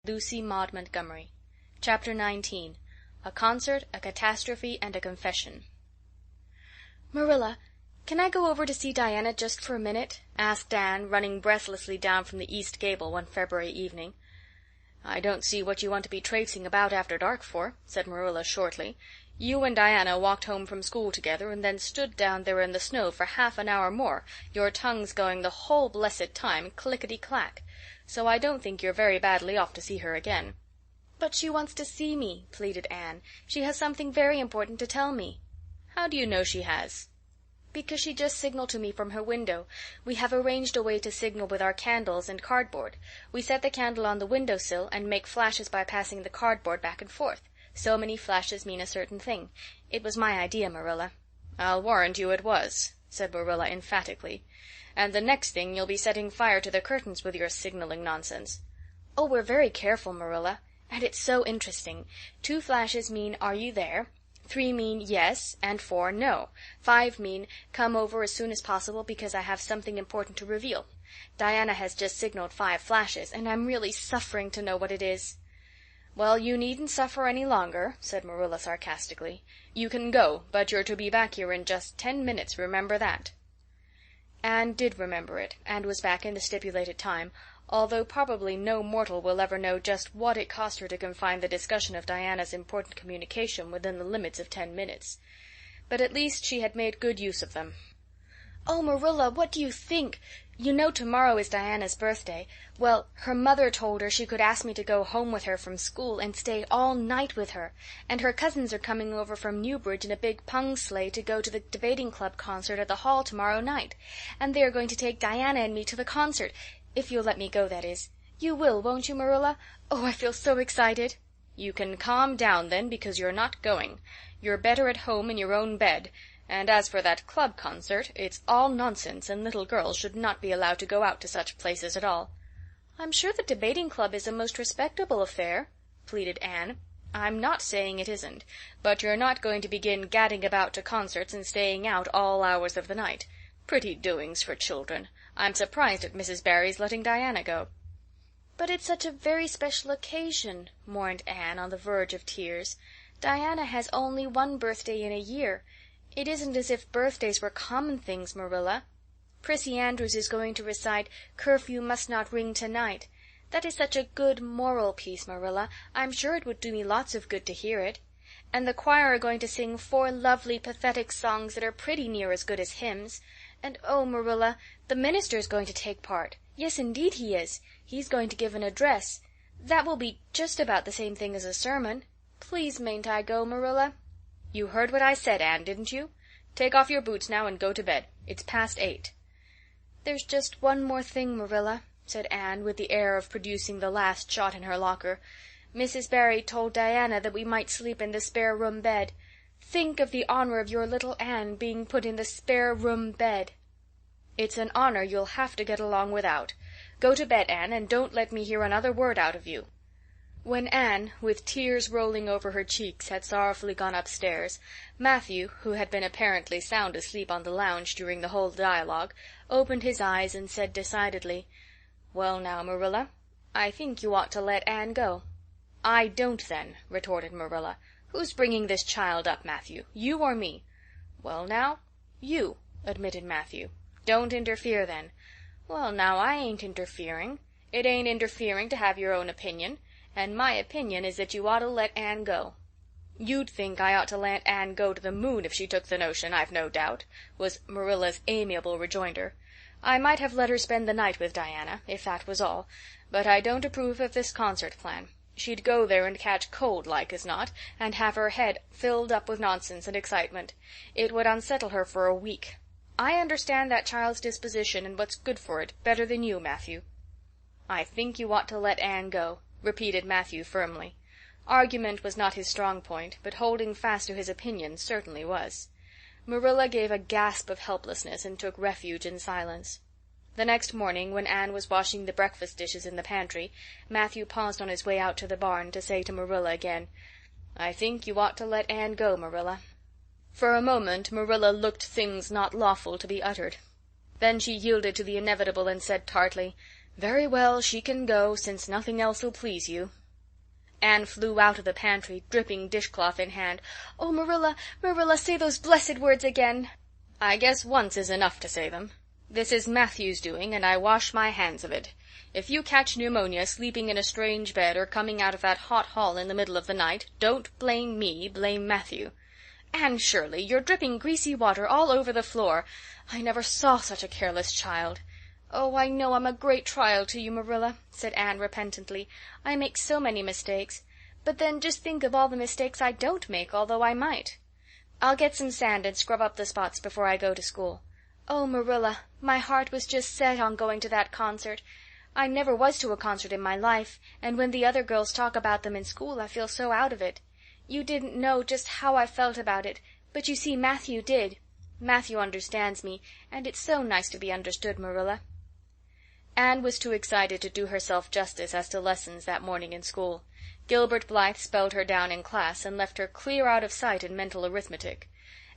Lucy Maud Montgomery. Chapter 19. A Concert, a Catastrophe, and a Confession. "Marilla, can I go over to see Diana just for a minute?" asked Anne, running breathlessly down from the east gable one February evening. "I don't see what you want to be traipsing about after dark for," said Marilla shortly. "You and Diana walked home from school together, and then stood down there in the snow for half an hour more, your tongues going the whole blessed time clickety-clack. So I don't think you're very badly off to see her again." "But she wants to see me," pleaded Anne. "She has something very important to tell me." "How do you know she has?" "Because she just signaled to me from her window. We have arranged a way to signal with our candles and cardboard. We set the candle on the window sill and make flashes by passing the cardboard back and forth. So many flashes mean a certain thing. It was my idea, Marilla." "I'll warrant you it was," said Marilla emphatically. "And the next thing you'll be setting fire to the curtains with your signaling nonsense." "Oh, we're very careful, Marilla. And it's so interesting. 2 flashes mean 'Are you there?' 3 mean 'Yes,' and 4 'No.' 5 mean 'Come over as soon as possible because I have something important to reveal.' Diana has just signaled 5 flashes, and I'm really suffering to know what it is." "Well, you needn't suffer any longer," said Marilla sarcastically. "You can go, but you're to be back here in just 10 minutes, remember that." Anne did remember it, and was back in the stipulated time, although probably no mortal will ever know just what it cost her to confine the discussion of Diana's important communication within the limits of 10 minutes. But at least she had made good use of them. "Oh, Marilla, what do you think? You know tomorrow is Diana's birthday. Well, her mother told her she could ask me to go home with her from school and stay all night with her. And her cousins are coming over from Newbridge in a big pung sleigh to go to the debating club concert at the hall tomorrow night. And they are going to take Diana and me to the concert, if you'll let me go, that is. You will, won't you, Marilla? Oh, I feel so excited." "You can calm down then, because you're not going. You're better at home in your own bed. And as for that club concert, it's all nonsense, and little girls should not be allowed to go out to such places at all." "I'm sure the debating club is a most respectable affair," pleaded Anne. "I'm not saying it isn't, but you're not going to begin gadding about to concerts and staying out all hours of the night. Pretty doings for children. I'm surprised at Mrs. Barry's letting Diana go." "But it's such a very special occasion," mourned Anne, on the verge of tears. "Diana has only one birthday in a year. It isn't as if birthdays were common things, Marilla. Prissy Andrews is going to recite 'Curfew Must Not Ring Tonight.' That is such a good moral piece, Marilla. I'm sure it would do me lots of good to hear it. And the choir are going to sing 4 lovely pathetic songs that are pretty near as good as hymns. And oh, Marilla, the minister's going to take part. Yes, indeed he is. He's going to give an address. That will be just about the same thing as a sermon. Please mayn't I go, Marilla?" "You heard what I said, Anne, didn't you? Take off your boots now and go to bed. It's past 8. "There's just one more thing, Marilla," said Anne, with the air of producing the last shot in her locker. "Mrs. Barry told Diana that we might sleep in the spare room bed. Think of the honor of your little Anne being put in the spare room bed." "It's an honor you'll have to get along without. Go to bed, Anne, and don't let me hear another word out of you." When Anne, with tears rolling over her cheeks, had sorrowfully gone upstairs, Matthew, who had been apparently sound asleep on the lounge during the whole dialogue, opened his eyes and said decidedly, "Well now, Marilla, I think you ought to let Anne go." "I don't, then," retorted Marilla. "Who's bringing this child up, Matthew? You or me?" "Well now, you," admitted Matthew. "Don't interfere, then." "Well now, I ain't interfering. It ain't interfering to have your own opinion. And my opinion is that you ought to let Anne go." "You'd think I ought to let Anne go to the moon if she took the notion, I've no doubt," was Marilla's amiable rejoinder. "I might have let her spend the night with Diana, if that was all, but I don't approve of this concert plan. She'd go there and catch cold, like as not, and have her head filled up with nonsense and excitement. It would unsettle her for a week. I understand that child's disposition and what's good for it better than you, Matthew." "I think you ought to let Anne go," repeated Matthew firmly. Argument was not his strong point, but holding fast to his opinion certainly was. Marilla gave a gasp of helplessness and took refuge in silence. The next morning, when Anne was washing the breakfast dishes in the pantry, Matthew paused on his way out to the barn to say to Marilla again, "I think you ought to let Anne go, Marilla." For a moment Marilla looked things not lawful to be uttered. Then she yielded to the inevitable and said tartly, "Very well, she can go, since nothing else'll please you." Anne flew out of the pantry, dripping dishcloth in hand. "Oh, Marilla, Marilla, say those blessed words again." "I guess once is enough to say them. This is Matthew's doing, and I wash my hands of it. If you catch pneumonia sleeping in a strange bed or coming out of that hot hall in the middle of the night, don't blame me, blame Matthew. Anne Shirley, you're dripping greasy water all over the floor. I never saw such a careless child." "Oh, I know I'm a great trial to you, Marilla," said Anne repentantly. "I make so many mistakes. But then just think of all the mistakes I don't make, although I might. I'll get some sand and scrub up the spots before I go to school. Oh, Marilla, my heart was just set on going to that concert. I never was to a concert in my life, and when the other girls talk about them in school I feel so out of it. You didn't know just how I felt about it, but you see Matthew did. Matthew understands me, and it's so nice to be understood, Marilla." Anne was too excited to do herself justice as to lessons that morning in school. Gilbert Blythe spelled her down in class and left her clear out of sight in mental arithmetic.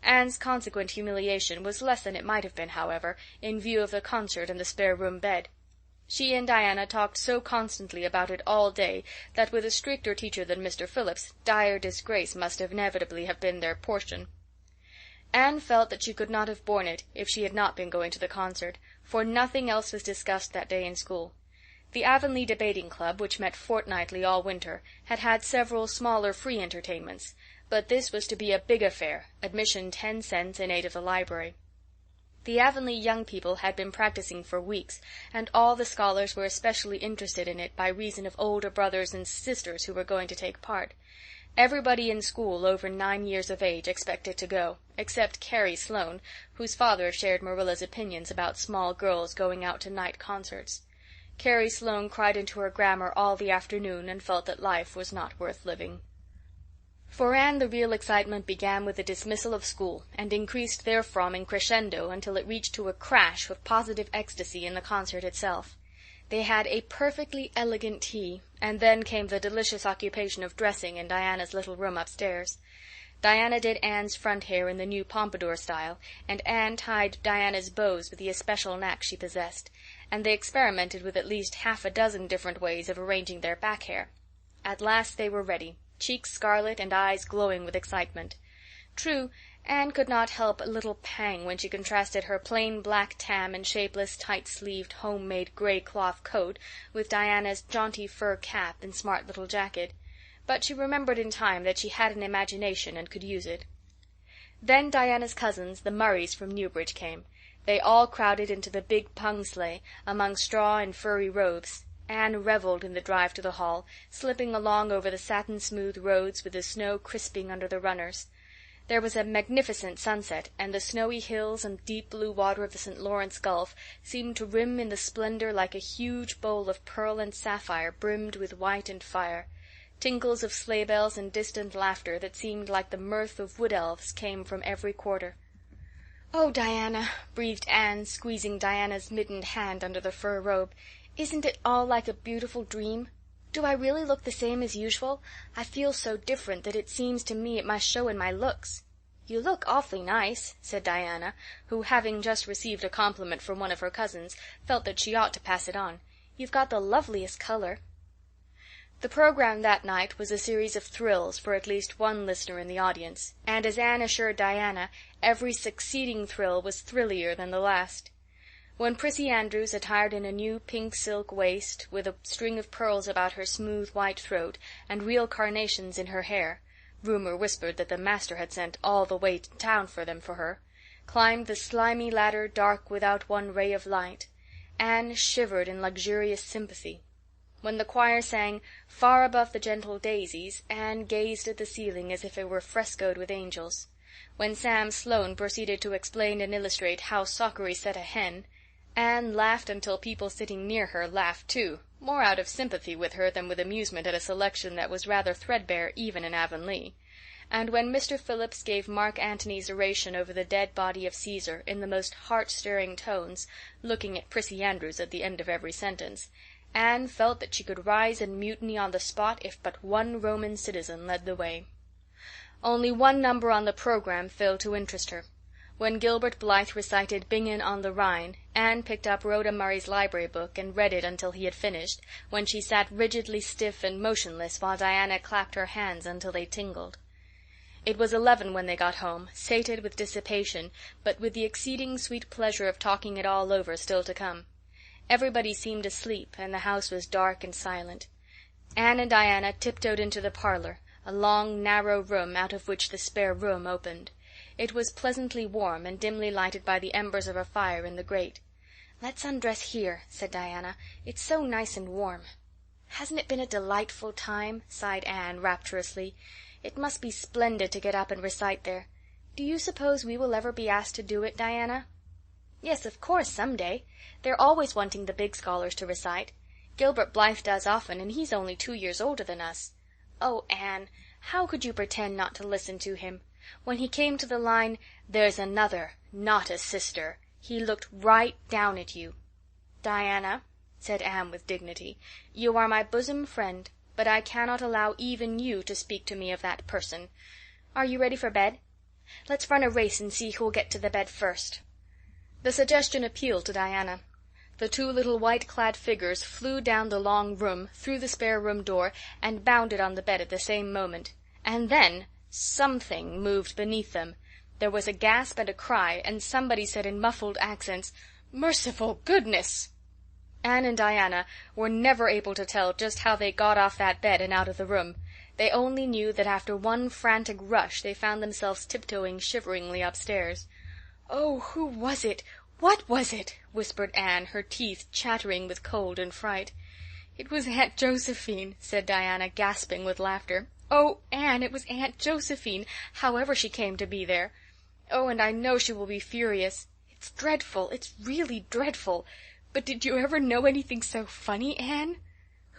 Anne's consequent humiliation was less than it might have been, however, in view of the concert and the spare-room bed. She and Diana talked so constantly about it all day that with a stricter teacher than Mr. Phillips, dire disgrace must inevitably have been their portion. Anne felt that she could not have borne it if she had not been going to the concert, for nothing else was discussed that day in school. The Avonlea Debating Club, which met fortnightly all winter, had had several smaller free entertainments, but this was to be a big affair, admission 10 cents in aid of the library. The Avonlea young people had been practicing for weeks, and all the scholars were especially interested in it by reason of older brothers and sisters who were going to take part. Everybody in school over 9 years of age expected to go, except Carrie Sloane, whose father shared Marilla's opinions about small girls going out to night concerts. Carrie Sloane cried into her grammar all the afternoon and felt that life was not worth living. For Anne the real excitement began with the dismissal of school, and increased therefrom in crescendo until it reached to a crash of positive ecstasy in the concert itself. They had a perfectly elegant tea, and then came the delicious occupation of dressing in Diana's little room upstairs. Diana did Anne's front hair in the new pompadour style, and Anne tied Diana's bows with the especial knack she possessed, and they experimented with at least half a dozen different ways of arranging their back hair. At last they were ready, cheeks scarlet and eyes glowing with excitement. True, Anne could not help a little pang when she contrasted her plain black tam and shapeless, tight-sleeved, home-made gray cloth coat with Diana's jaunty fur cap and smart little jacket, but she remembered in time that she had an imagination and could use it. Then Diana's cousins, the Murrays from Newbridge, came. They all crowded into the big pung sleigh, among straw and furry robes. Anne revelled in the drive to the hall, slipping along over the satin-smooth roads with the snow crisping under the runners. There was a magnificent sunset, and the snowy hills and deep blue water of the St. Lawrence Gulf seemed to rim in the splendor like a huge bowl of pearl and sapphire brimmed with white and fire. Tinkles of sleigh bells and distant laughter that seemed like the mirth of wood-elves came from every quarter. "Oh, Diana," breathed Anne, squeezing Diana's mittened hand under the fur robe, "isn't it all like a beautiful dream? Do I really look the same as usual? I feel so different that it seems to me it must show in my looks." "You look awfully nice," said Diana, who, having just received a compliment from one of her cousins, felt that she ought to pass it on. "You've got the loveliest color." The program that night was a series of thrills for at least one listener in the audience, and as Anne assured Diana, every succeeding thrill was thrillier than the last. When Prissy Andrews, attired in a new pink silk waist, with a string of pearls about her smooth white throat, and real carnations in her hair, rumor whispered that the master had sent all the way to town for them for her, climbed the slimy ladder dark without one ray of light, Anne shivered in luxurious sympathy. When the choir sang "Far Above the Gentle Daisies," Anne gazed at the ceiling as if it were frescoed with angels. When Sam Sloane proceeded to explain and illustrate how Sockery set a hen, Anne laughed until people sitting near her laughed too, more out of sympathy with her than with amusement at a selection that was rather threadbare even in Avonlea. And when Mr. Phillips gave Mark Antony's oration over the dead body of Caesar in the most heart-stirring tones, looking at Prissy Andrews at the end of every sentence, Anne felt that she could rise and mutiny on the spot if but one Roman citizen led the way. Only one number on the program failed to interest her. When Gilbert Blythe recited Bingen on the Rhine, Anne picked up Rhoda Murray's library book and read it until he had finished, when she sat rigidly stiff and motionless while Diana clapped her hands until they tingled. It was 11 when they got home, sated with dissipation, but with the exceeding sweet pleasure of talking it all over still to come. Everybody seemed asleep, and the house was dark and silent. Anne and Diana tiptoed into the parlor, a long, narrow room out of which the spare room opened. It was pleasantly warm and dimly lighted by the embers of a fire in the grate. "Let's undress here," said Diana. "It's so nice and warm." "Hasn't it been a delightful time?" sighed Anne rapturously. "It must be splendid to get up and recite there. Do you suppose we will ever be asked to do it, Diana?" "Yes, of course, some day. They're always wanting the big scholars to recite. Gilbert Blythe does often, and he's only 2 years older than us." "Oh, Anne, how could you pretend not to listen to him? When he came to the line, 'There's another, not a sister,' he looked right down at you." "Diana," said Anne with dignity, "you are my bosom friend, but I cannot allow even you to speak to me of that person. Are you ready for bed? Let's run a race and see who'll get to the bed first." The suggestion appealed to Diana. The 2 little white-clad figures flew down the long room, through the spare room door, and bounded on the bed at the same moment. And then something moved beneath them. There was a gasp and a cry, and somebody said in muffled accents, "Merciful goodness!" Anne and Diana were never able to tell just how they got off that bed and out of the room. They only knew that after one frantic rush they found themselves tiptoeing shiveringly upstairs. "Oh, who was it? What was it?" whispered Anne, her teeth chattering with cold and fright. "It was Aunt Josephine," said Diana, gasping with laughter. "Oh, Anne, it was Aunt Josephine, however she came to be there. Oh, and I know she will be furious. It's dreadful, it's really dreadful. But did you ever know anything so funny, Anne?"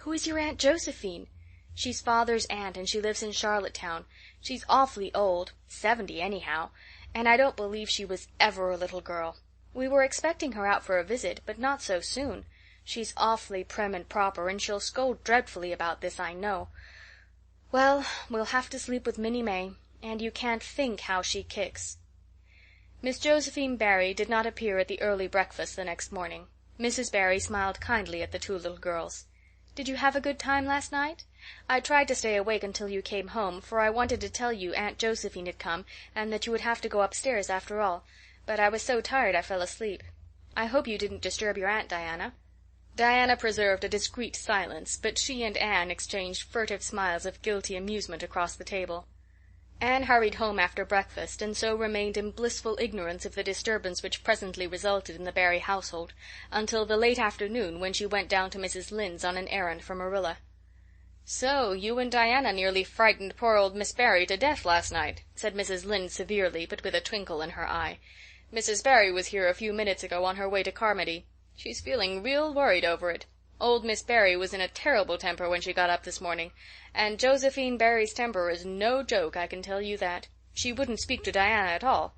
"Who is your Aunt Josephine?" "She's Father's aunt, and she lives in Charlottetown. She's awfully old, 70 anyhow, and I don't believe she was ever a little girl. We were expecting her out for a visit, but not so soon. She's awfully prim and proper, and she'll scold dreadfully about this, I know. Well, we'll have to sleep with Minnie May, and you can't think how she kicks." Miss Josephine Barry did not appear at the early breakfast the next morning. Mrs. Barry smiled kindly at the 2 little girls. "Did you have a good time last night? I tried to stay awake until you came home, for I wanted to tell you Aunt Josephine had come, and that you would have to go upstairs after all, but I was so tired I fell asleep. I hope you didn't disturb your aunt, Diana." Diana preserved a discreet silence, but she and Anne exchanged furtive smiles of guilty amusement across the table. Anne hurried home after breakfast, and so remained in blissful ignorance of the disturbance which presently resulted in the Barry household, until the late afternoon, when she went down to Mrs. Lynde's on an errand for Marilla. "So you and Diana nearly frightened poor old Miss Barry to death last night," said Mrs. Lynde severely, but with a twinkle in her eye. "Mrs. Barry was here a few minutes ago on her way to Carmody. She's feeling real worried over it. Old Miss Barry was in a terrible temper when she got up this morning, and Josephine Barry's temper is no joke, I can tell you that. She wouldn't speak to Diana at all."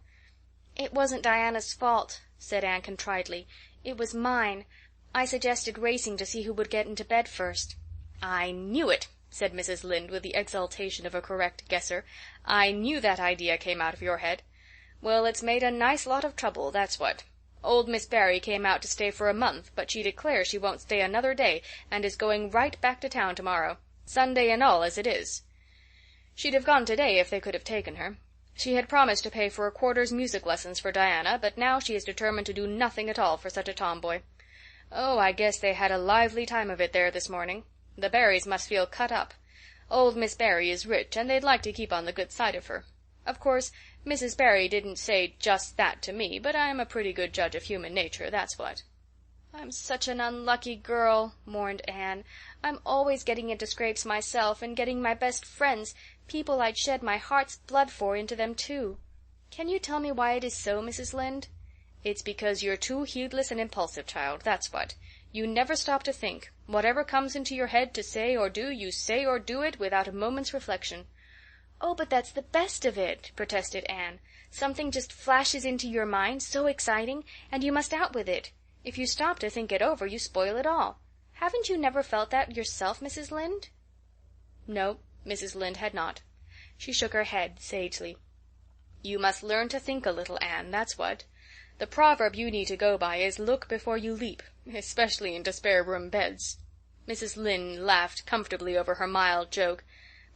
"It wasn't Diana's fault," said Anne contritely. "It was mine. I suggested racing to see who would get into bed first." "I knew it," said Mrs. Lynde with the exultation of a correct guesser. "I knew that idea came out of your head. Well, it's made a nice lot of trouble, that's what. Old Miss Barry came out to stay for a month, but she declares she won't stay another day, and is going right back to town tomorrow, Sunday and all as it is. She'd have gone today if they could have taken her. She had promised to pay for a quarter's music lessons for Diana, but now she is determined to do nothing at all for such a tomboy. Oh, I guess they had a lively time of it there this morning. The Barrys must feel cut up. Old Miss Barry is rich, and they'd like to keep on the good side of her. Of course, Mrs. Barry didn't say just that to me, but I am a pretty good judge of human nature, that's what." "I'm such an unlucky girl," mourned Anne. "I'm always getting into scrapes myself, and getting my best friends, people I'd shed my heart's blood for, into them too. Can you tell me why it is so, Mrs. Lynde?" "It's because you're too heedless and impulsive, child, that's what. You never stop to think. Whatever comes into your head to say or do, you say or do it without a moment's reflection." "Oh, but that's the best of it," protested Anne. "Something just flashes into your mind, so exciting, and you must out with it. If you stop to think it over, you spoil it all. Haven't you never felt that yourself, Mrs. Lynde?" No, Mrs. Lynde had not. She shook her head sagely. You must learn to think a little, Anne, that's what. The proverb you need to go by is look before you leap, especially into spare-room beds." Mrs. Lynde laughed comfortably over her mild joke,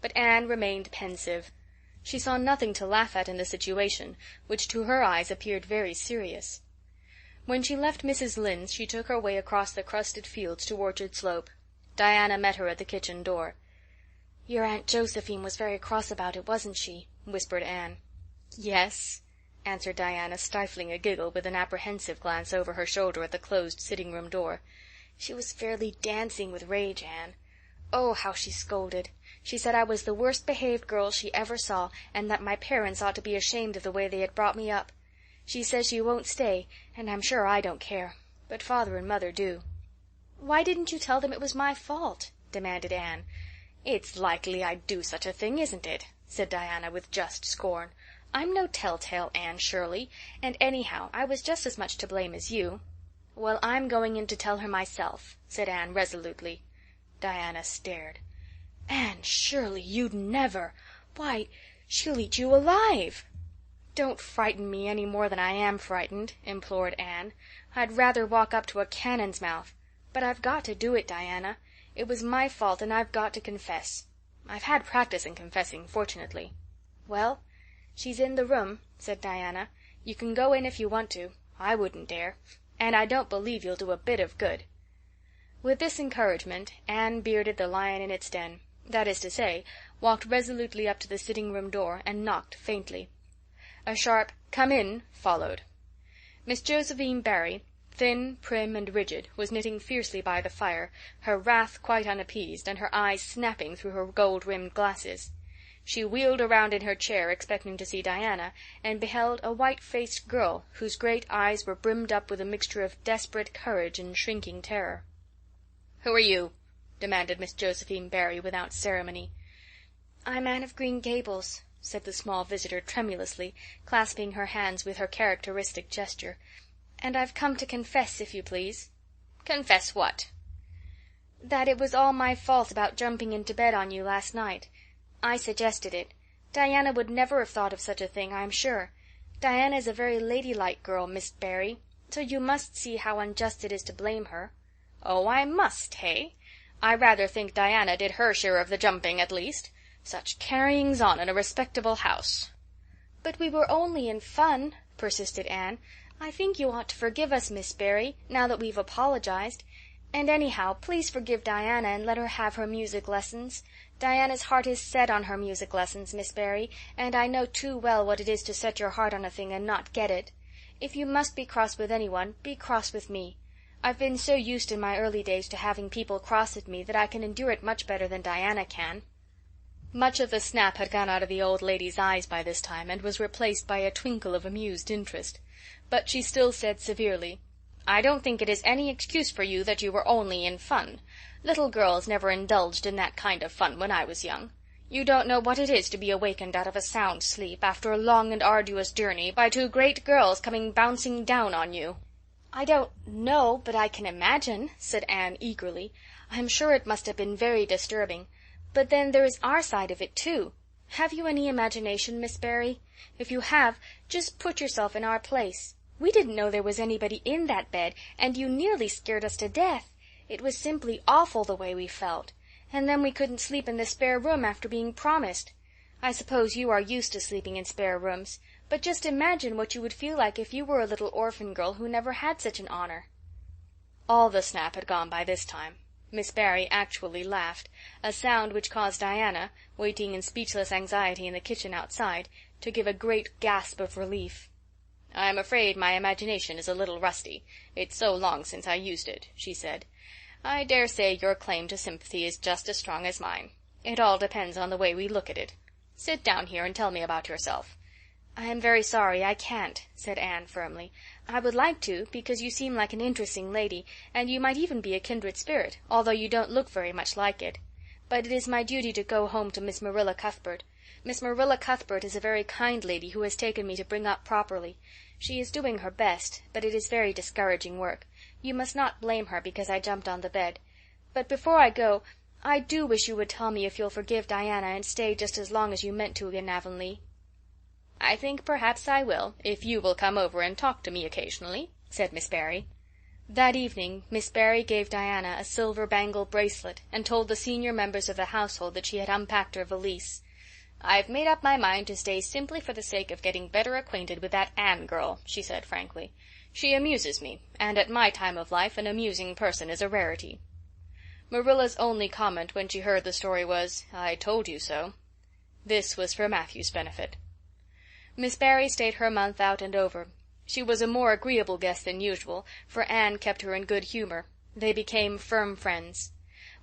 but Anne remained pensive. She saw nothing to laugh at in the situation, which to her eyes appeared very serious. When she left Mrs. Lynde's she took her way across the crusted fields to Orchard Slope. Diana met her at the kitchen door. "Your Aunt Josephine was very cross about it, wasn't she?" whispered Anne. "Yes," answered Diana, stifling a giggle with an apprehensive glance over her shoulder at the closed sitting-room door. "She was fairly dancing with rage, Anne. Oh, how she scolded! She said I was the worst-behaved girl she ever saw, and that my parents ought to be ashamed of the way they had brought me up. She says she won't stay, and I'm sure I don't care, but Father and Mother do." "Why didn't you tell them it was my fault?" demanded Anne. "It's likely I'd do such a thing, isn't it?" said Diana with just scorn. "I'm no telltale Anne Shirley, and anyhow I was just as much to blame as you." "Well, I'm going in to tell her myself," said Anne resolutely. Diana stared. "Anne Shirley, you'd never! Why, she'll eat you alive!" "Don't frighten me any more than I am frightened," implored Anne. "I'd rather walk up to a cannon's mouth. But I've got to do it, Diana. It was my fault, and I've got to confess. I've had practice in confessing, fortunately." "Well, she's in the room," said Diana. "You can go in if you want to. I wouldn't dare. And I don't believe you'll do a bit of good." With this encouragement Anne bearded the lion in its den, that is to say, walked resolutely up to the sitting-room door and knocked faintly. A sharp "Come in" followed. Miss Josephine Barry, thin, prim, and rigid, was knitting fiercely by the fire, her wrath quite unappeased, and her eyes snapping through her gold-rimmed glasses. She wheeled around in her chair, expecting to see Diana, and beheld a white-faced girl whose great eyes were brimmed up with a mixture of desperate courage and shrinking terror. "Who are you?" demanded Miss Josephine Barry without ceremony. "I'm Anne of Green Gables," said the small visitor tremulously, clasping her hands with her characteristic gesture. "And I've come to confess, if you please." "Confess what?" "That it was all my fault about jumping into bed on you last night. I suggested it. Diana would never have thought of such a thing, I'm sure. Diana is a very ladylike girl, Miss Barry, so you must see how unjust it is to blame her." "Oh, I must, hey? I rather think Diana did her share of the jumping, at least. Such carryings on in a respectable house." "But we were only in fun," persisted Anne. "I think you ought to forgive us, Miss Barry, now that we've apologized. And anyhow, please forgive Diana and let her have her music lessons. Diana's heart is set on her music lessons, Miss Barry, and I know too well what it is to set your heart on a thing and not get it. If you must be cross with anyone, be cross with me. I've been so used in my early days to having people cross at me that I can endure it much better than Diana can." Much of the snap had gone out of the old lady's eyes by this time, and was replaced by a twinkle of amused interest. But she still said severely, "I don't think it is any excuse for you that you were only in fun. Little girls never indulged in that kind of fun when I was young. You don't know what it is to be awakened out of a sound sleep, after a long and arduous journey, by two great girls coming bouncing down on you." "I don't know, but I can imagine," said Anne eagerly. "I'm sure it must have been very disturbing. But then there is our side of it, too. Have you any imagination, Miss Barry? If you have, just put yourself in our place. We didn't know there was anybody in that bed, and you nearly scared us to death. It was simply awful the way we felt. And then we couldn't sleep in the spare room after being promised. I suppose you are used to sleeping in spare rooms, but just imagine what you would feel like if you were a little orphan girl who never had such an honor." All the snap had gone by this time. Miss Barry actually laughed, a sound which caused Diana, waiting in speechless anxiety in the kitchen outside, to give a great gasp of relief. "I'm afraid my imagination is a little rusty. It's so long since I used it," she said. "I dare say your claim to sympathy is just as strong as mine. It all depends on the way we look at it. Sit down here and tell me about yourself." "I am very sorry I can't," said Anne firmly. "I would like to, because you seem like an interesting lady, and you might even be a kindred spirit, although you don't look very much like it. But it is my duty to go home to Miss Marilla Cuthbert. Miss Marilla Cuthbert is a very kind lady who has taken me to bring up properly. She is doing her best, but it is very discouraging work. You must not blame her because I jumped on the bed. But before I go, I do wish you would tell me if you'll forgive Diana and stay just as long as you meant to in Avonlea." "I think perhaps I will, if you will come over and talk to me occasionally," said Miss Barry. That evening Miss Barry gave Diana a silver bangle bracelet, and told the senior members of the household that she had unpacked her valise. "I've made up my mind to stay simply for the sake of getting better acquainted with that Anne girl," she said frankly. "She amuses me, and at my time of life an amusing person is a rarity." Marilla's only comment when she heard the story was, "I told you so." This was for Matthew's benefit. Miss Barry stayed her month out and over. She was a more agreeable guest than usual, for Anne kept her in good humor. They became firm friends.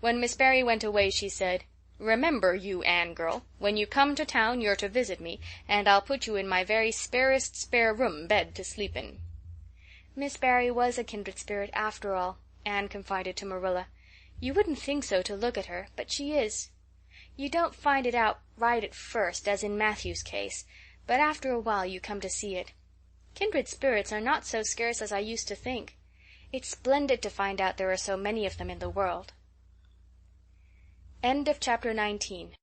When Miss Barry went away she said, "Remember, you Anne girl, when you come to town you're to visit me, and I'll put you in my very sparest spare room bed to sleep in." "Miss Barry was a kindred spirit, after all," Anne confided to Marilla. "You wouldn't think so to look at her, but she is. You don't find it out right at first, as in Matthew's case, but after a while you come to see it. Kindred spirits are not so scarce as I used to think. It's splendid to find out there are so many of them in the world." End of chapter 19.